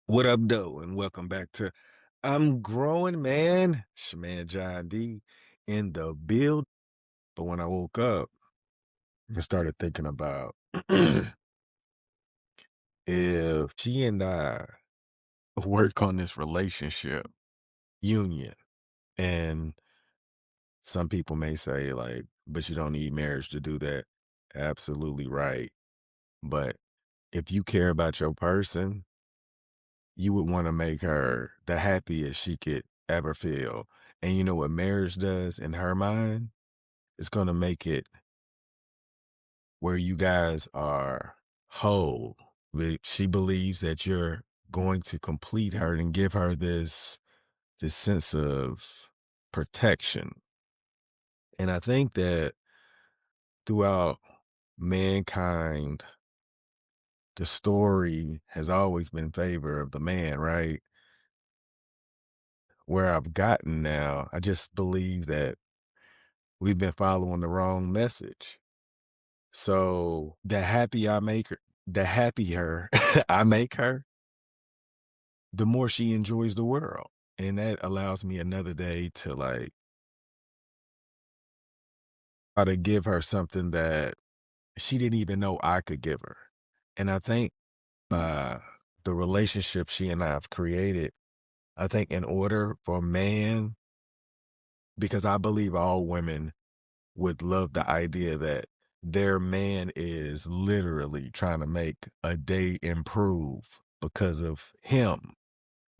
What up, though? And welcome back to I'm Growing Man. It's your man John D in the build. But when I woke up, I started thinking about if she and I work on this relationship union, and some people may say, like, but you don't need marriage to do that. Absolutely right. But if you care about your person, you would want to make her the happiest she could ever feel. And you know what marriage does in her mind? It's gonna make it where you guys are whole. She believes that you're going to complete her and give her this sense of protection. And I think that throughout mankind, the story has always been in favor of the man, right? Where I've gotten now, I just believe that we've been following the wrong message. So the happier I make her, the more she enjoys the world. And that allows me another day to like try to give her something that she didn't even know I could give her. And I think the relationship she and I have created, I think in order for a man, because I believe all women would love the idea that their man is literally trying to make a day improve because of him,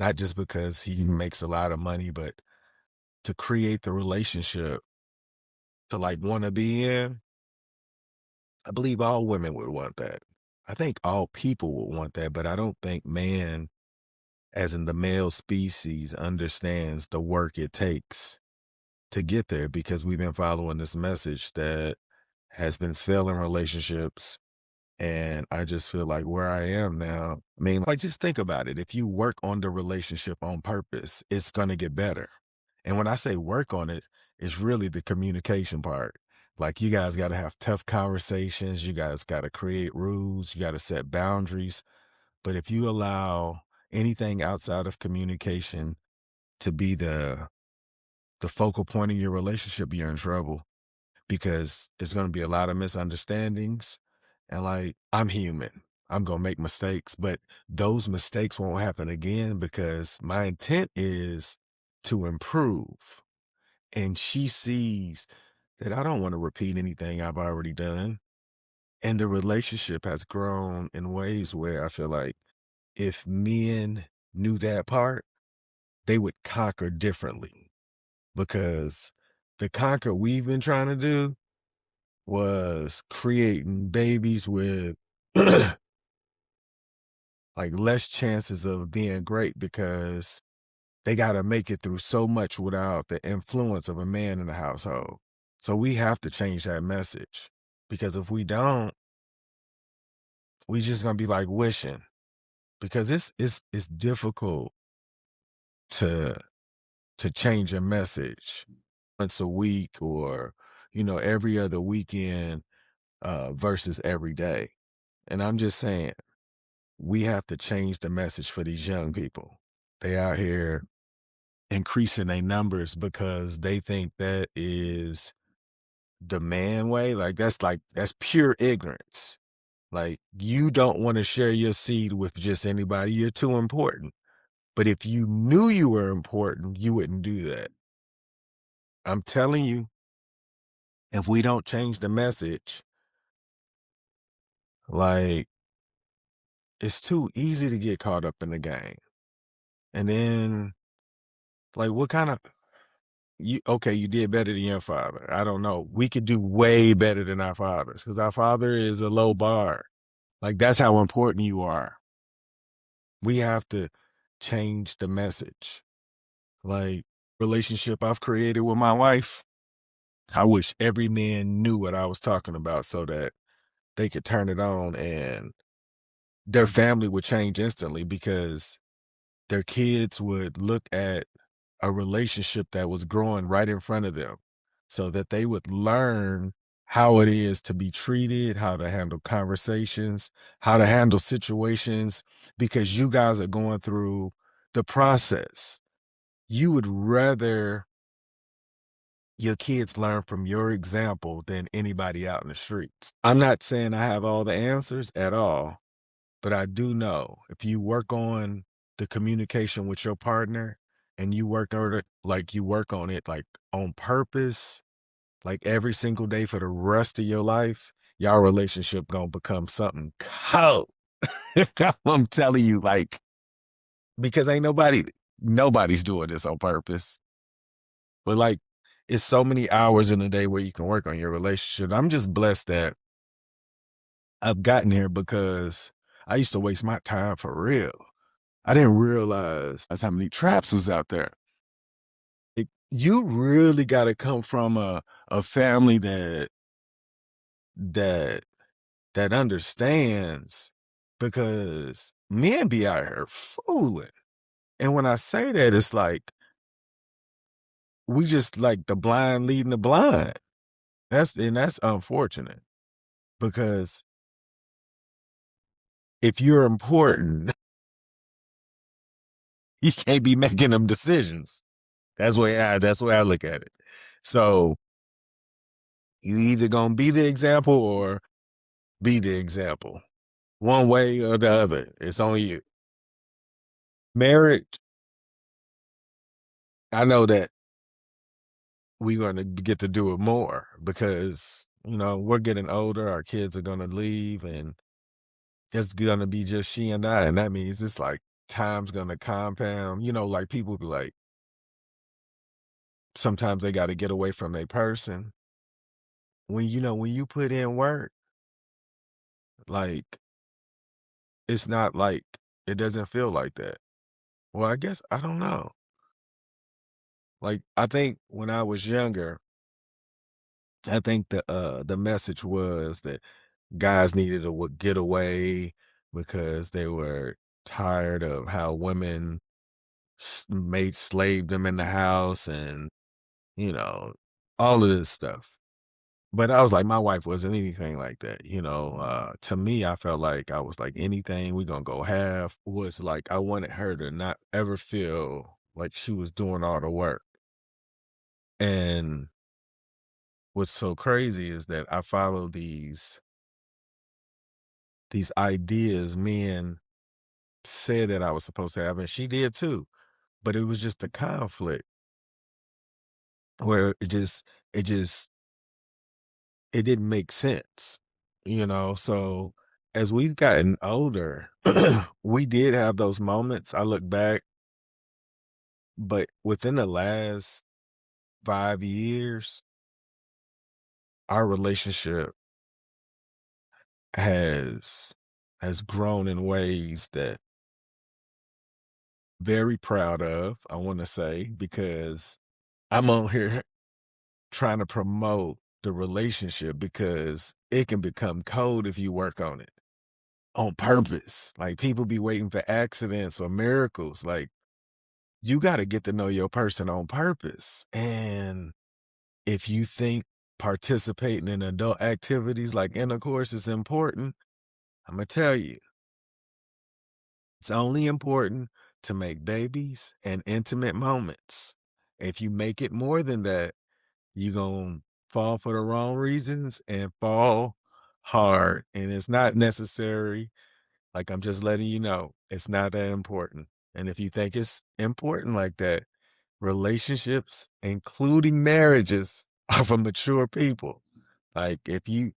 not just because he makes a lot of money, but to create the relationship to like want to be in. I believe all women would want that. I think all people would want that, but I don't think man, as in the male species, understands the work it takes to get there because we've been following this message that has been failing relationships. And I just feel like where I am now, I mean, like, just think about it. If you work on the relationship on purpose, it's going to get better. And when I say work on it, it's really the communication part. Like, you guys got to have tough conversations. You guys got to create rules. You got to set boundaries. But if you allow anything outside of communication to be the focal point of your relationship, you're in trouble because there's going to be a lot of misunderstandings. And like, I'm human. I'm going to make mistakes, but those mistakes won't happen again because my intent is to improve. And she sees that I don't want to repeat anything I've already done. And the relationship has grown in ways where I feel like if men knew that part, they would conquer differently because the conquer we've been trying to do was creating babies with like less chances of being great because they got to make it through so much without the influence of a man in the household. So we have to change that message because if we don't, we just gonna be like wishing because it's difficult to change a message once a week or every other weekend versus every day. And I'm just saying we have to change the message for these young people. They out here increasing their numbers because they think that is the man way. That's pure ignorance. Like you don't want to share your seed with just anybody. You're too important. But if you knew you were important, you wouldn't do that. I'm telling you, if we don't change the message, like it's too easy to get caught up in the game. And then like what kind of you did better than your father. I don't know. We could do way better than our fathers because our father is a low bar. Like that's how important you are. We have to change the message. Like relationship I've created with my wife. I wish every man knew what I was talking about so that they could turn it on and their family would change instantly because their kids would look at a relationship that was growing right in front of them so that they would learn how it is to be treated, how to handle conversations, how to handle situations, because you guys are going through the process. You would rather your kids learn from your example than anybody out in the streets. I'm not saying I have all the answers at all, but I do know if you work on the communication with your partner and you work on it like on purpose, like every single day for the rest of your life, y'all relationship gonna become something cold. I'm telling you, like, because ain't nobody's doing this on purpose. But like it's so many hours in a day where you can work on your relationship. I'm just blessed that I've gotten here because I used to waste my time for real. I didn't realize that's how many traps was out there. You really got to come from a family that that understands, because men be out here fooling. And when I say that, it's like we just like the blind leading the blind. That's unfortunate, because if you're important, you can't be making them decisions. That's the way I look at it. So you either gonna be the example or be the example. One way or the other. It's on you. Marriage, I know that we're gonna get to do it more because, we're getting older, our kids are gonna leave, and it's gonna be just she and I. And that means it's like time's gonna compound. Like people be like, sometimes they gotta get away from a person. When you put in work, like it's not like it doesn't feel like that. Well, I guess I don't know. Like I think when I was younger, I think the message was that guys needed to get away because they were tired of how women made slaved them in the house, and you know all of this stuff. But I was like, my wife wasn't anything like that. To me, I felt like I was like, anything we gonna go have was like, I wanted her to not ever feel like she was doing all the work. And what's so crazy is that I follow these ideas men said that I was supposed to have, and she did too. But it was just a conflict where it just it didn't make sense. So as we've gotten older, we did have those moments. I look back, but within the last 5 years, our relationship has has grown in ways that very proud of, I want to say, because I'm on here trying to promote the relationship, because it can become cold if you work on it on purpose. Like people be waiting for accidents or miracles. Like you got to get to know your person on purpose. And if you think participating in adult activities like intercourse is important, I'm going to tell you, it's only important to make babies and intimate moments. If you make it more than that, you going to fall for the wrong reasons and fall hard. And it's not necessary. Like, I'm just letting you know, it's not that important. And if you think it's important like that, relationships, including marriages, are for mature people. Like, if you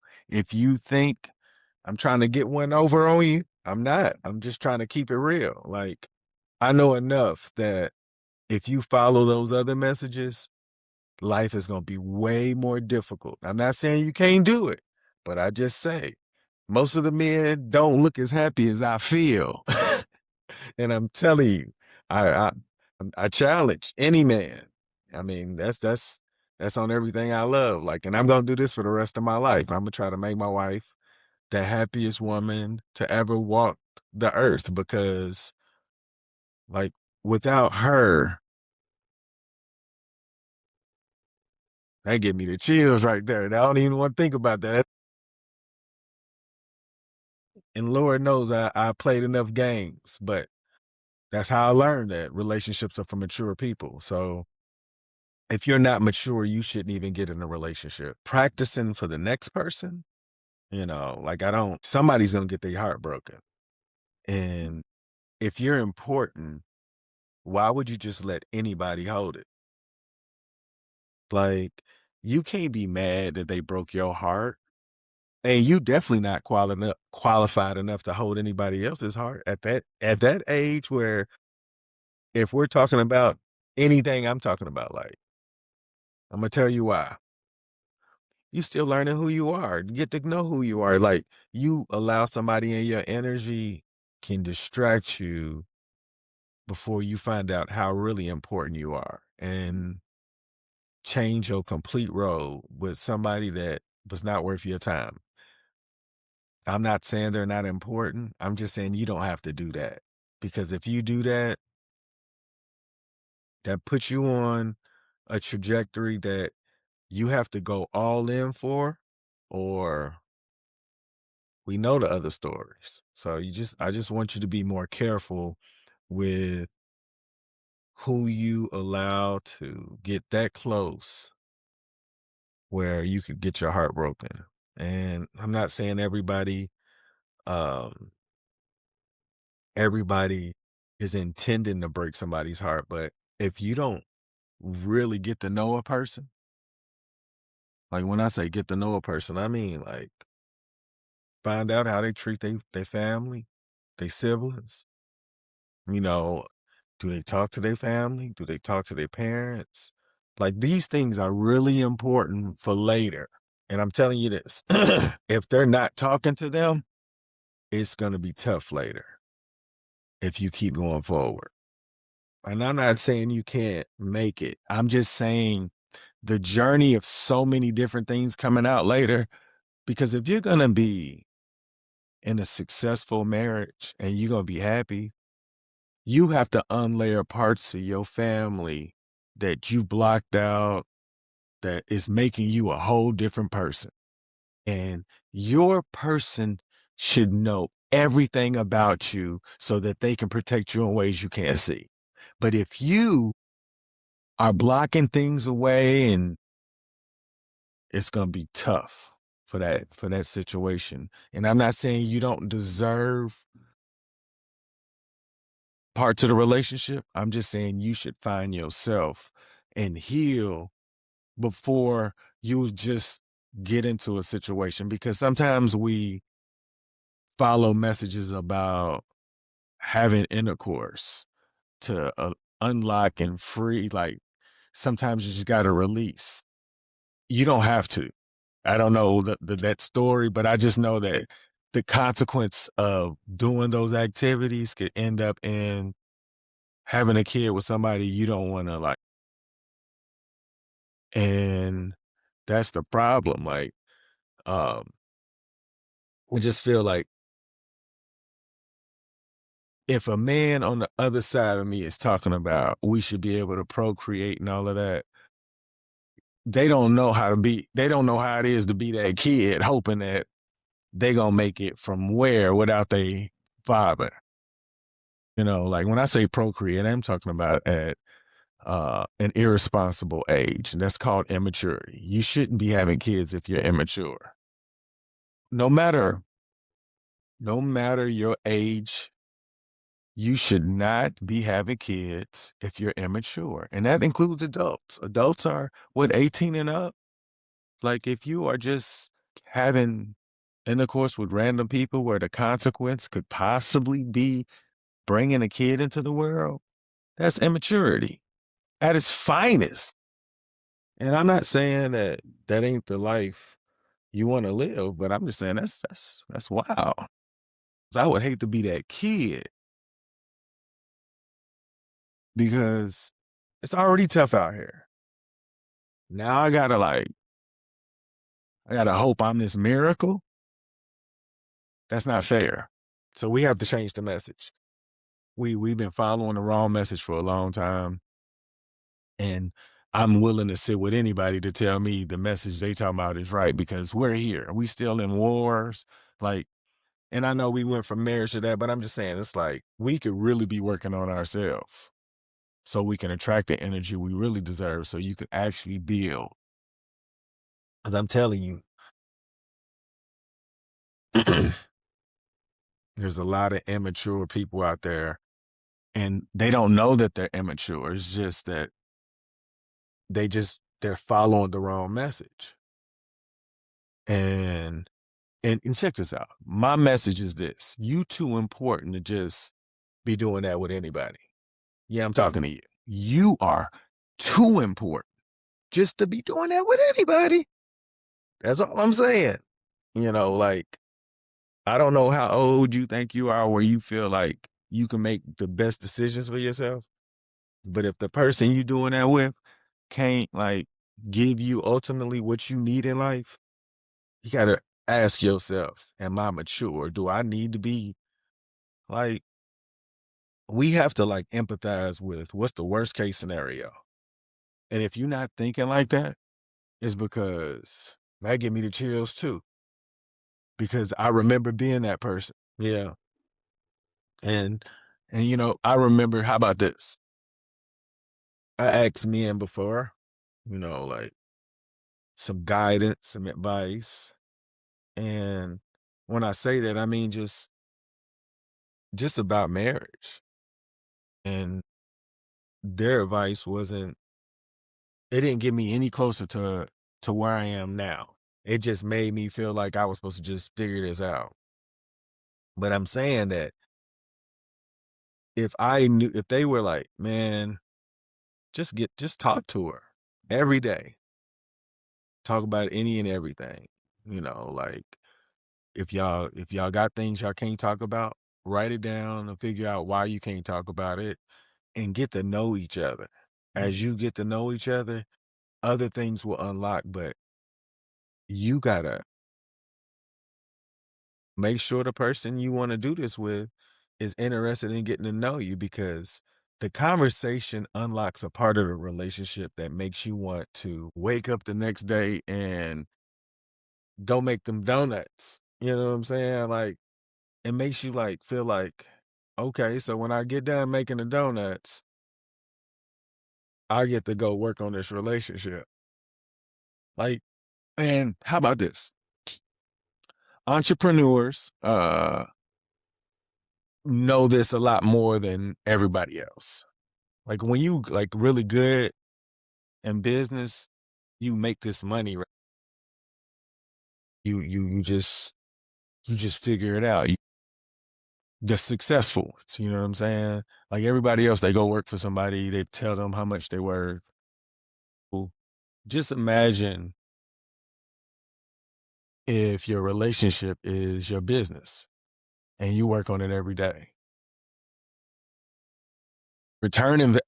think I'm trying to get one over on you, I'm not. I'm just trying to keep it real. Like, I know enough that if you follow those other messages, life is going to be way more difficult. I'm not saying you can't do it, but I just say most of the men don't look as happy as I feel. And I'm telling you, I, I I challenge any man. I mean, that's on everything I love. Like, and I'm gonna do this for the rest of my life. I'm gonna try to make my wife the happiest woman to ever walk the earth, because like without her, That give me the chills right there. And I don't even want to think about that. And Lord knows I played enough games, but that's how I learned that relationships are for mature people. So if you're not mature, you shouldn't even get in a relationship. Practicing for the next person, like somebody's gonna get their heart broken. And if you're important, why would you just let anybody hold it? Like, you can't be mad that they broke your heart. And you definitely not qualified enough to hold anybody else's heart at that age where if we're talking about anything I'm talking about, like, I'm gonna tell you why. You still learning who you are. Get to know who you are. Like, you allow somebody in your energy can distract you before you find out how really important you are and change your complete role with somebody that was not worth your time. I'm not saying they're not important. I'm just saying you don't have to do that. Because if you do that, that puts you on a trajectory that you have to go all in for, or we know the other stories. So I just want you to be more careful with who you allow to get that close where you could get your heart broken. And I'm not saying um everybody is intending to break somebody's heart, but if you don't really get to know a person, like when I say get to know a person, I mean like find out how they treat their family, their siblings. You know, do they talk to their family? Do they talk to their parents? Like these things are really important for later. And I'm telling you this, if they're not talking to them, it's going to be tough later if you keep going forward. And I'm not saying you can't make it. I'm just saying the journey of so many different things coming out later, because if you're going to be in a successful marriage and you're going to be happy, you have to unlayer parts of your family that you blocked out that is making you a whole different person. And your person should know everything about you so that they can protect you in ways you can't see. But if you are blocking things away, and it's going to be tough for that situation. And I'm not saying you don't deserve parts of the relationship. I'm just saying you should find yourself and heal before you just get into a situation, because sometimes we follow messages about having intercourse to unlock and free. Like sometimes you just got to release. You don't have to. I don't know that story, but I just know that the consequence of doing those activities could end up in having a kid with somebody you don't want to like. And that's the problem. Like, um, I just feel like if a man on the other side of me is talking about we should be able to procreate and all of that, they don't know how it is to be that kid hoping that they gonna make it from where without their father. Like when I say procreate, I'm talking about at an irresponsible age. And that's called immaturity. You shouldn't be having kids if you're immature. No matter no matter your age, you should not be having kids if you're immature. And that includes adults. Adults are what, 18 and up? Like if you are just having intercourse with random people where the consequence could possibly be bringing a kid into the world, that's immaturity at its finest. And I'm not saying that ain't the life you want to live, but I'm just saying that's wild. 'Cause I would hate to be that kid because it's already tough out here. Now I gotta hope I'm this miracle. That's not fair. So we have to change the message. We've been following the wrong message for a long time, and I'm willing to sit with anybody to tell me the message they talking about is right because we're here. We still in wars. Like, and I know we went from marriage to that, but I'm just saying it's like we could really be working on ourselves so we can attract the energy we really deserve so you can actually build. Because I'm telling you, there's a lot of immature people out there and they don't know that they're immature. It's just that they're following the wrong message. And and check this out. My message is this. You too important to just be doing that with anybody. Yeah, I'm talking to you. You are too important just to be doing that with anybody. That's all I'm saying. Like I don't know how old you think you are where you feel like you can make the best decisions for yourself. But if the person you doing that with can't like give you ultimately what you need in life, you gotta ask yourself, am I mature? Do I need to be like we have to like empathize with what's the worst case scenario. And if you're not thinking like that, it's because that give me the chills too. Because I remember being that person. Yeah. And I remember how about this? I asked men before, like some guidance, some advice. And when I say that, I mean just about marriage. And their advice wasn't it didn't get me any closer to where I am now. It just made me feel like I was supposed to just figure this out. But I'm saying that if they were like, man, just talk to her every day. Talk about any and everything. Like if y'all got things y'all can't talk about, write it down and figure out why you can't talk about it and get to know each other. As you get to know each other things will unlock, but you gotta make sure the person you want to do this with is interested in getting to know you because the conversation unlocks a part of the relationship that makes you want to wake up the next day and go make them donuts. You know what I'm saying? Like it makes you like feel like, okay, so when I get done making the donuts, I get to go work on this relationship. Like, and how about this? Entrepreneurs know this a lot more than everybody else. Like when you like really good in business, you make this money. You just figure it out. The successful ones, you know what I'm saying? Like everybody else, they go work for somebody. They tell them how much they worth. Well, just imagine if your relationship is your business and you work on it every day.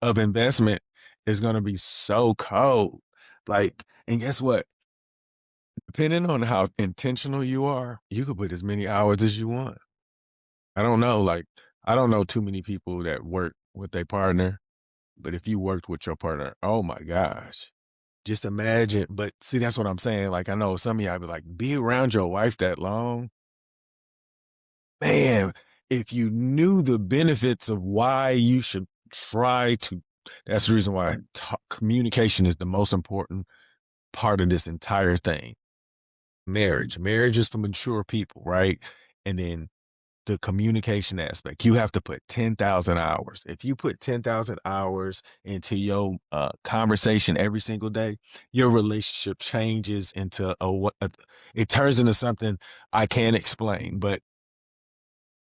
Of investment is going to be so cold. Like, and guess what? Depending on how intentional you are, you could put as many hours as you want. I don't know. Like, I don't know too many people that work with their partner, but if you worked with your partner, oh my gosh, just imagine. But see, that's what I'm saying. Like, I know some of y'all be like, be around your wife that long. Man, if you knew the benefits of why you should try to, that's the reason why communication is the most important part of this entire thing. Marriage is for mature people, right? And then the communication aspect, you have to put 10,000 hours. If you put 10,000 hours into your conversation every single day, your relationship changes into it turns into something I can't explain. But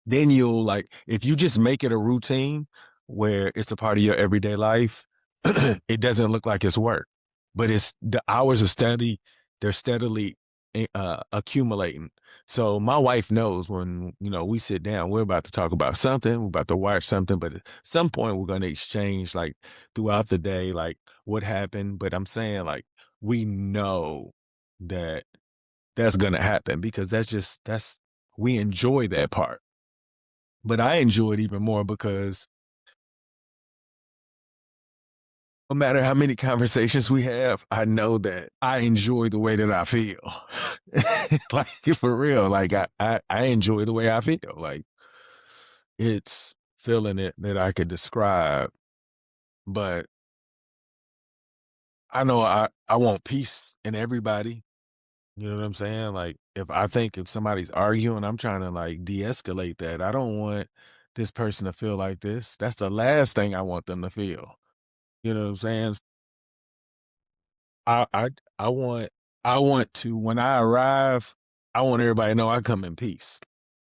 then you'll like, if you just make it a routine where it's a part of your everyday life, it doesn't look like it's work, but it's the hours are they're steadily accumulating. So my wife knows when, we sit down, we're about to talk about something, we're about to watch something, but at some point we're going to exchange like throughout the day, like what happened. But I'm saying like, we know that that's going to happen because we enjoy that part. But I enjoy it even more because no matter how many conversations we have, I know that I enjoy the way that I feel. Like for real, like I enjoy the way I feel. Like it's feeling it that I could describe, but I know I want peace in everybody. You know what I'm saying? Like if somebody's arguing, I'm trying to like de-escalate that. I don't want this person to feel like this. That's the last thing I want them to feel. You know what I'm saying? I I I want I want to when I arrive, I want everybody to know I come in peace.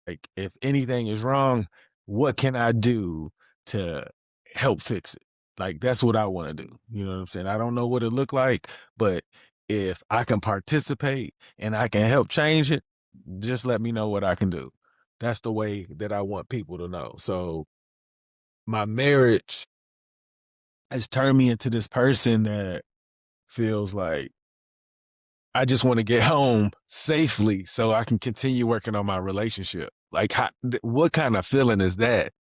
Like if anything is wrong, what can I do to help fix it? Like that's what I want to do. You know what I'm saying? I don't know what it look like, but if I can participate and I can help change it, just let me know what I can do. That's the way that I want people to know. So my marriage has turned me into this person that feels like I just want to get home safely so I can continue working on my relationship. Like, what kind of feeling is that?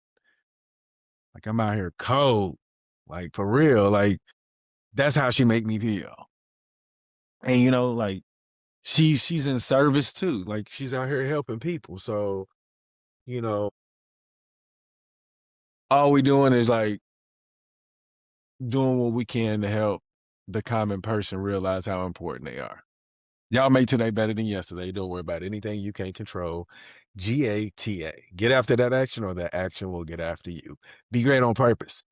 Like, I'm out here cold, like for real. Like, that's how she make me feel. And like she's in service too. Like, she's out here helping people. So, you know, all we doing is like doing what we can to help the common person realize how important they are. Y'all make today better than yesterday. Don't worry about anything you can't control. GATA. Get after that action or that action will get after you. Be great on purpose.